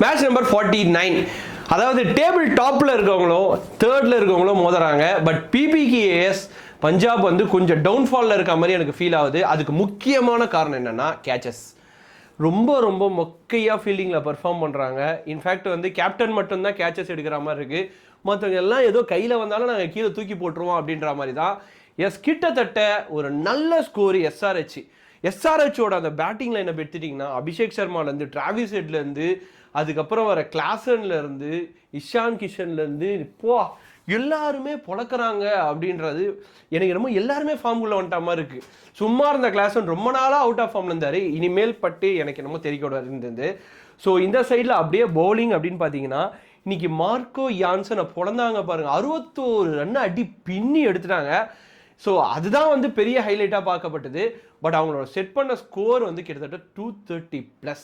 Match number 49. அதாவது table டாப்ல இருக்கவங்களும் தேர்ட்ல இருக்கவங்களும் மோதுறாங்க. பட் பிபிகேஎஸ் பஞ்சாப் வந்து கொஞ்சம் டவுன்ஃபால்ல இருக்க மாதிரி எனக்கு ஃபீல் ஆகுது. அதுக்கு முக்கியமான காரணம் என்னன்னா கேச்சஸ். ரொம்ப ரொம்ப மொக்கையாக ஃபீல்டிங்கில் பெர்ஃபார்ம் பண்ணுறாங்க. இன்ஃபேக்ட் வந்து கேப்டன் மட்டும்தான் கேச்சஸ் எடுக்கிற மாதிரி இருக்குது. மற்றவங்க எல்லாம் ஏதோ கையில் வந்தாலும் நாங்கள் கீழே தூக்கி போட்டுருவோம் அப்படின்ற மாதிரி தான். கிட்டத்தட்ட ஒரு நல்ல ஸ்கோர் எஸ்ஆர்ஹெச்சோட அந்த பேட்டிங் லைனை எடுத்துட்டிங்கன்னா அபிஷேக் சர்மாலேருந்து டிராவிஸ் ஹெட்லேருந்து அதுக்கப்புறம் வர கிளாசன்லேருந்து இஷான் கிஷன்லேருந்து இப்போ எல்லாருமே பொழக்கிறாங்க அப்படின்றது எனக்கு என்னமோ எல்லாருமே ஃபார்முக்குள்ளே வந்துட்ட மாதிரி இருக்குது. சும்மா இருந்த கிளாசன் ரொம்ப நாளாக அவுட் ஆஃப் ஃபார்மில் இருந்தார். இனிமேல் பட்டு எனக்கு என்னமோ தெரிவிக்க இருந்தது. ஸோ இந்த சைடில் அப்படியே பவுலிங் அப்படின்னு பார்த்தீங்கன்னா இன்னைக்கு மார்க்கோ யான்சனை பிறந்தாங்க பாருங்கள், 61 ரன் அடி பின்னி எடுத்துட்டாங்க. ஸோ அதுதான் வந்து பெரிய ஹைலைட்டாக பார்க்கப்பட்டது. பட் அவங்களோட செட் பண்ண ஸ்கோர் வந்து கிட்டத்தட்ட 230+.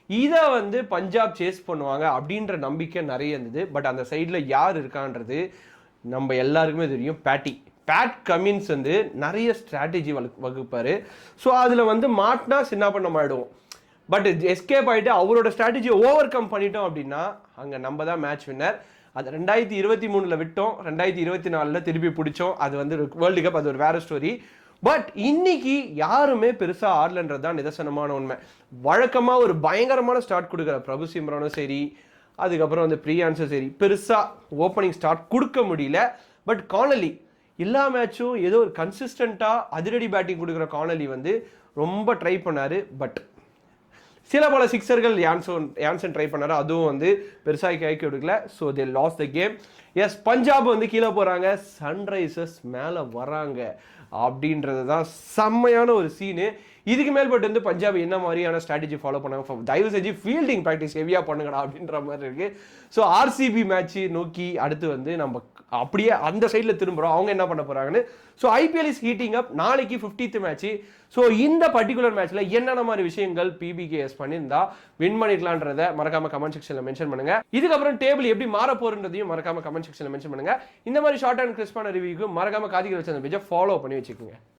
இதை வந்து பஞ்சாப் சேஸ் பண்ணுவாங்க அப்படின்ற நம்பிக்கை நிறைய இருந்தது. பட் அந்த சைடில் யார் இருக்கான்றது நம்ம எல்லாருக்குமே தெரியும். பேட் கமின்ஸ் வந்து நிறைய ஸ்ட்ராட்டஜி வகுப்பார். ஸோ அதில் வந்து மாட்டினா சின்ன பண்ண ஆகிடுவோம். பட் எஸ்கேப் ஆகிட்டு அவரோட ஸ்ட்ராட்டஜியை ஓவர் கம் பண்ணிட்டோம் அப்படின்னா அங்கே நம்ம தான் மேட்ச் வின்னர். அது 2023 விட்டோம், 2024 திருப்பி பிடிச்சோம். அது வந்து வேர்ல்டு கப், அது ஒரு வேற ஸ்டோரி. பட் இன்னைக்கு யாருமே பெருசாக ஆடலன்றது தான் நிதர்சனமான உண்மை. வழக்கமாக ஒரு பயங்கரமான ஸ்டார்ட் கொடுக்குற பிரபு சிம்ரனும் சரி, அதுக்கப்புறம் வந்து பிரியான்ஸும் சரி, பெருசாக ஓப்பனிங் ஸ்டார்ட் கொடுக்க முடியல. பட் கானலி எல்லா மேட்சும் ஏதோ ஒரு கன்சிஸ்டண்ட்டாக அதிரடி பேட்டிங் கொடுக்குற கானலி வந்து ரொம்ப ட்ரை பண்ணார். பட் சில பல சிக்ஸர்கள் யான்சன் ட்ரை பண்ணார், அதுவும் வந்து பெருசாக கைக்கு கொடுக்கல. So they lose the game. Yes, Punjab வந்து கீழே போகிறாங்க, சன்ரைசர்ஸ் மேலே வராங்க அப்படின்றது தான் செம்மையான ஒரு சீனு. இதுக்கு மேல்பட்டு வந்து பஞ்சாப் என்ன மாதிரியான ஸ்ட்ராட்டஜி ஃபாலோ பண்ணாங்க, தயவு செஞ்சு ஃபீல்டிங் ப்ராக்டிஸ் ஹெவியாக பண்ணுங்கடா அப்படின்ற மாதிரி இருக்குது. ஸோ ஆர்சிபி மேட்ச்சு நோக்கி அடுத்து வந்து நம்ம அப்படியே அந்த சைடில் திரும்புகிறோம், அவங்க என்ன பண்ண போகிறாங்கன்னு. ஸோ ஐபிஎல் இஸ் ஹீட்டிங் அப். நாளைக்கு 50th மேட்ச்சு. ஸோ இந்த பர்டிகுலர் மேட்ச்சில் என்னென்ன மாதிரி விஷயங்கள் பிபிகேஎஸ் பண்ணியிருந்தா வின் பண்ணிக்கலான்றதை மறக்காம கமெண்ட் செக்ஷனில் மென்ஷன் பண்ணுங்க. இதுக்கப்புறம் டேபிள் எப்படி மாற போறன்றதையும் மறக்காம கமெண்ட் செக்ஷனில் மென்ஷன் பண்ணுங்க. இந்த மாதிரி ஷார்ட் அண்ட் கிறிஸ்பான ரிவ்யூக்கு மறக்காம காதிகள் வச்சு அந்த பேஜை ஃபாலோ பண்ணி வச்சுக்கோங்க.